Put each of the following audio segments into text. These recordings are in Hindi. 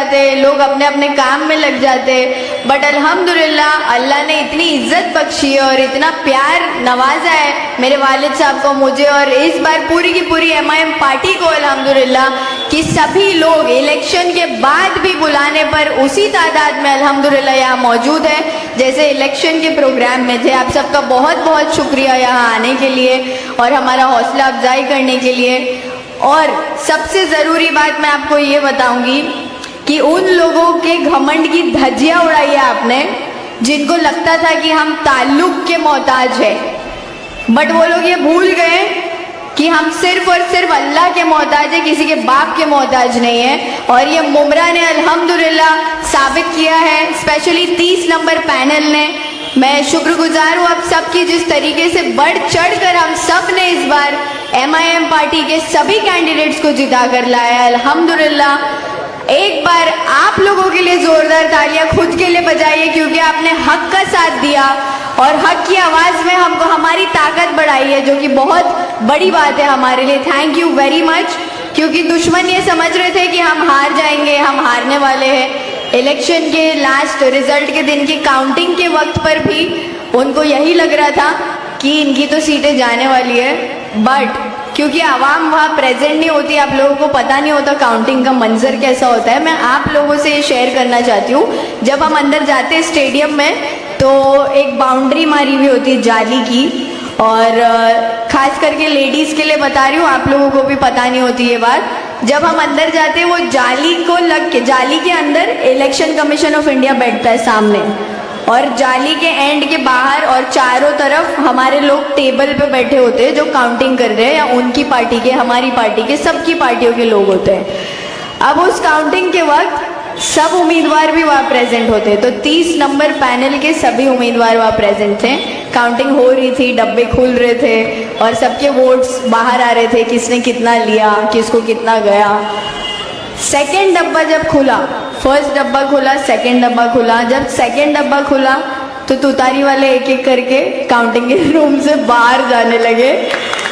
जाते, लोग अपने अपने काम में लग जाते। बट अल्हम्दुलिल्लाह अल्लाह ने इतनी इज्जत बख्शी है और इतना प्यार नवाजा है मेरे वालिद साहब को, मुझे, और इस बार पूरी की पूरी MIM पार्टी को अल्हम्दुलिल्लाह कि सभी लोग इलेक्शन के बाद भी बुलाने पर उसी तादाद में अल्हम्दुलिल्लाह यहाँ मौजूद है जैसे इलेक्शन के प्रोग्राम में थे। आप सबका बहुत बहुत शुक्रिया यहाँ आने के लिए और हमारा हौसला अफजाई करने के लिए। और सबसे ज़रूरी बात मैं आपको ये बताऊंगी कि उन लोगों के घमंड की धज्जियाँ उड़ाई है आपने जिनको लगता था कि हम ताल्लुक़ के मोहताज हैं, बट वो लोग ये भूल गए कि हम सिर्फ और सिर्फ अल्लाह के मोहताज है, किसी के बाप के मोहताज नहीं है। और ये मुमरा ने अल्हम्दुलिल्लाह साबित किया है, स्पेशली 30 नंबर पैनल ने। मैं शुक्रगुजार हूँ आप सबकी जिस तरीके से बढ़ चढ़ कर हम सब ने इस बार MIM पार्टी के सभी कैंडिडेट्स को जिता कर लाया अल्हम्दुलिल्लाह। एक बार आप लोगों के लिए जोरदार तालियां खुद के लिए बजाइए क्योंकि आपने हक का साथ दिया और हक की आवाज़ में हमको हमारी ताकत बढ़ाई है, जो कि बहुत बड़ी बात है हमारे लिए। Thank you very much. क्योंकि दुश्मन ये समझ रहे थे कि हम हार जाएंगे, हम हारने वाले हैं। इलेक्शन के लास्ट रिजल्ट के दिन की काउंटिंग के वक्त पर भी उनको यही लग रहा था कि इनकी तो सीटें जाने वाली है, बट क्योंकि आवाम वहाँ प्रेजेंट नहीं होती, आप लोगों को पता नहीं होता काउंटिंग का मंजर कैसा होता है। मैं आप लोगों से ये शेयर करना चाहती हूँ, जब हम अंदर जाते हैं स्टेडियम में तो एक बाउंड्री मारी हुई होती है जाली की, और ख़ास करके लेडीज़ के लिए बता रही हूँ, आप लोगों को भी पता नहीं होती ये बात। जब हम अंदर जाते हैं वो जाली को लग के, जाली के अंदर इलेक्शन कमीशन ऑफ इंडिया बैठता है सामने, और जाली के एंड के बाहर और चारों तरफ हमारे लोग टेबल पे बैठे होते हैं जो काउंटिंग कर रहे हैं, या उनकी पार्टी के, हमारी पार्टी के, सबकी पार्टियों के लोग होते हैं। अब उस काउंटिंग के वक्त सब उम्मीदवार भी वहाँ प्रेजेंट होते हैं, तो 30 नंबर पैनल के सभी उम्मीदवार वहाँ प्रेजेंट थे। काउंटिंग हो रही थी, डब्बे खुल रहे थे और सबके वोट्स बाहर आ रहे थे, किसने कितना लिया, किसको कितना गया। सेकेंड डब्बा जब खुला, फर्स्ट डब्बा खुला, सेकेंड डब्बा खुला, जब सेकेंड डब्बा खुला तो तुतारी वाले एक एक करके काउंटिंग के रूम से बाहर जाने लगे,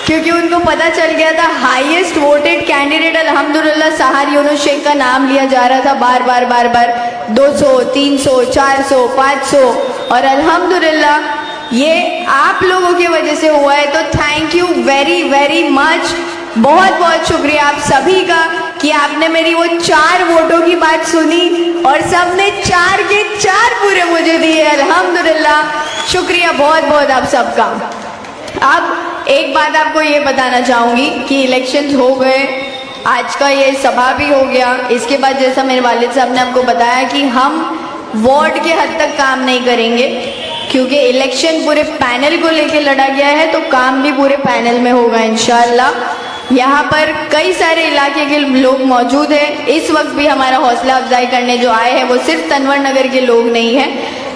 क्योंकि उनको पता चल गया था हाईएस्ट वोटेड कैंडिडेट अल्हम्दुलिल्लाह सहार यूनुस शेख का नाम लिया जा रहा था बार बार बार बार, 200, 300, 400, 500, और अल्हम्दुलिल्लाह ये आप लोगों की वजह से हुआ है। तो thank you very very much, बहुत बहुत शुक्रिया आप सभी का कि आपने मेरी वो 4 वोटों की बात सुनी और सबने 4 के 4 पूरे मुझे दिए अल्हम्दुलिल्लाह। शुक्रिया बहुत बहुत आप सबका। अब एक बात आपको ये बताना चाहूँगी कि इलेक्शंस हो गए, आज का ये सभा भी हो गया। इसके बाद जैसा मेरे वालिद साहब ने आपको बताया कि हम वार्ड के हद तक काम नहीं करेंगे, क्योंकि इलेक्शन पूरे पैनल को लेके लड़ा गया है, तो काम भी पूरे पैनल में होगा इंशाअल्लाह। यहाँ पर कई सारे इलाके के लोग मौजूद हैं। इस वक्त भी हमारा हौसला अफजाई करने जो आए हैं वो सिर्फ तनवर नगर के लोग नहीं हैं,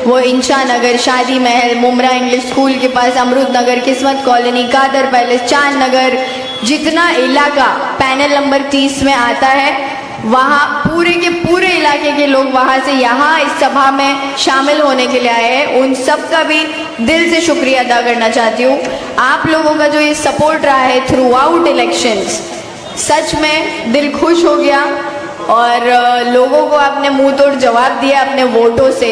वो इंशा नगर, शादी महल, मुमरा इंग्लिश स्कूल के पास, अमरुद नगर, किस्मत कॉलोनी, कादर पैलेस, चांद नगर, जितना इलाका पैनल नंबर 30 में आता है वहाँ पूरे के पूरे इलाके के लोग वहाँ से यहाँ इस सभा में शामिल होने के लिए आए हैं। उन सब का भी दिल से शुक्रिया अदा करना चाहती हूँ। आप लोगों का जो ये सपोर्ट रहा है थ्रू आउट इलेक्शंस, सच में दिल खुश हो गया, और लोगों को आपने मुंह तोड़ जवाब दिया अपने वोटों से।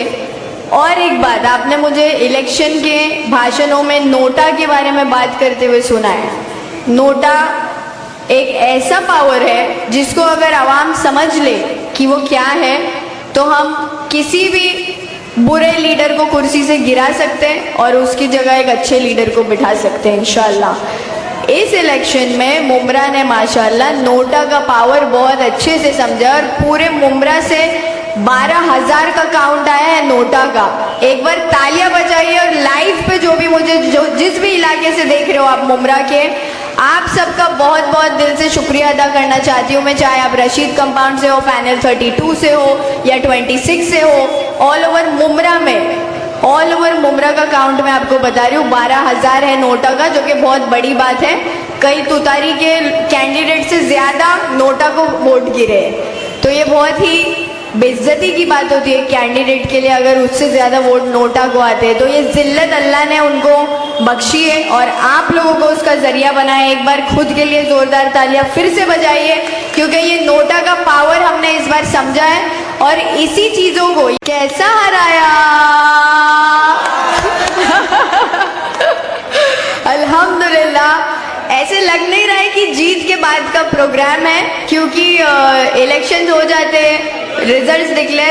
और एक बात, आपने मुझे इलेक्शन के भाषणों में नोटा के बारे में बात करते हुए सुना है। नोटा एक ऐसा पावर है जिसको अगर आवाम समझ ले कि वो क्या है, तो हम किसी भी बुरे लीडर को कुर्सी से गिरा सकते हैं और उसकी जगह एक अच्छे लीडर को बिठा सकते हैं इंशाअल्लाह। इस इलेक्शन में मुमरा ने माशाअल्लाह नोटा का पावर बहुत अच्छे से समझा, और पूरे मुमरा से 12,000 का काउंट आया है नोटा का। एक बार तालियां बजाइए, और लाइव पे जो भी मुझे जिस भी इलाके से देख रहे हो आप मुमरा के, आप सबका बहुत बहुत दिल से शुक्रिया अदा करना चाहती हूँ मैं। चाहे आप रशीद कंपाउंड से हो, पैनल 32 से हो या 26 से हो, ऑल ओवर मुमरा में, ऑल ओवर मुमरा का काउंट मैं आपको बता रही हूँ 12,000 है नोटा का, जो कि बहुत बड़ी बात है। कई तुतारी के कैंडिडेट से ज़्यादा नोटा को वोट गिरे, तो ये बहुत ही बेइज्जती की बात होती है कैंडिडेट के लिए अगर उससे ज़्यादा वोट नोटा को आते हैं। तो ये जिल्लत अल्लाह ने उनको बख्शी है और आप लोगों को उसका ज़रिया बनाया। एक बार खुद के लिए ज़ोरदार तालियां फिर से बजाइए, क्योंकि ये नोटा का पावर हमने इस बार समझा है और इसी चीजों को कैसा हराया अल्हम्दुलिल्लाह। ऐसे लग नहीं रहा है कि जीत के बाद का प्रोग्राम है, क्योंकि इलेक्शंस हो जाते हैं, रिजल्ट्स डिक्लेयर